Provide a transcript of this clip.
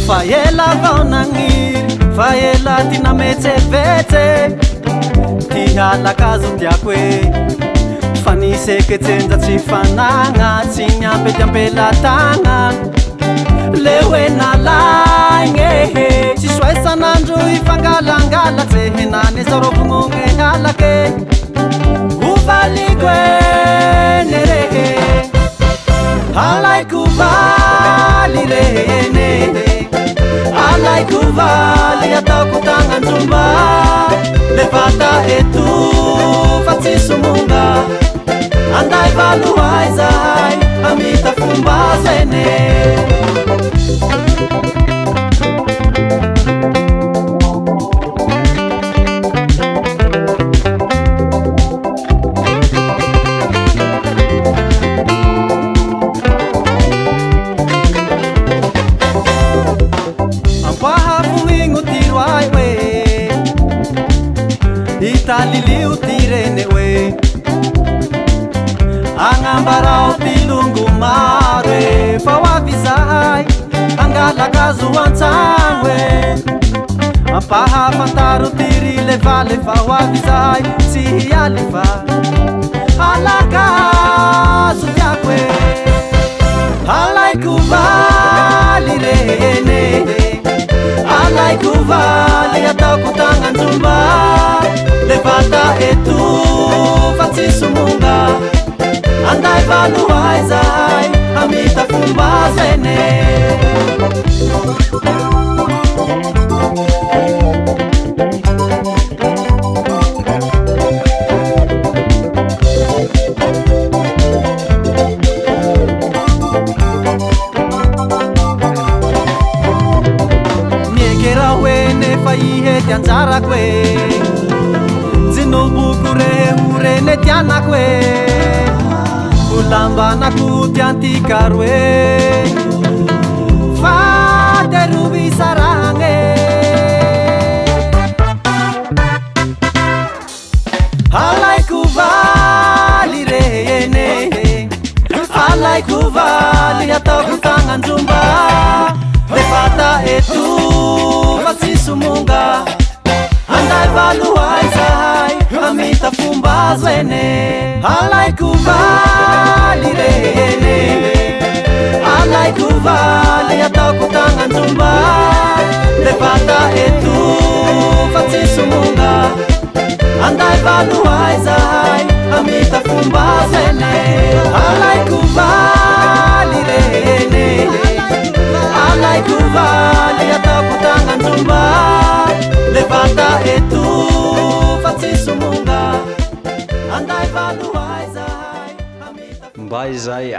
Faela vao nagniry, faela tina metsevetse. Ty halakazo tiako e fa niseketsenja tsy fanagna, tsy niampy ty ampelatagna. Le hoe nalaigny ehe, tsy soa isan'andro ifangalangala, tsy henany zao rovognogne halake. Ovaliko e nerehe, halaiko valy rene, halaiko valy ataoko tagnanjomba. Le vata eto fa tsy somonga, anday valo aizay amita fomba zene. Italiliu tirene we angambarao tilungu mare, fa wavizai angalakazo antsangwe. Ampahafantaro tiri levale, fa wavizai tsy hialifa halakazo tiakwe. Halaiko valy rene, halaiko valy ataoko tagnanjomba. Le vata eto fa tsy somonga, anday valo aizay amita fomba zene. Niekera hoene fa ihety anjarako e, zinoboko rehorene tianako e, olambanako tiantikaro e, fa derovi saragny. Halaiko valy rene, halaiko valy ataoko tagnanjomba. Le vata eto fa tsy somonga, anday valo aizay amita fomba zene. Halaiko valy rene, halaiko valy ataoko tagnanjomba. Le vata eto fa tsy somonga, anday valo aizay amita fomba zene. Halaiko valy rene, halaiko valy ataoko tagnanjomba. Le vata eto fa tsy somonga, anday valo aizay amita fomba mba izay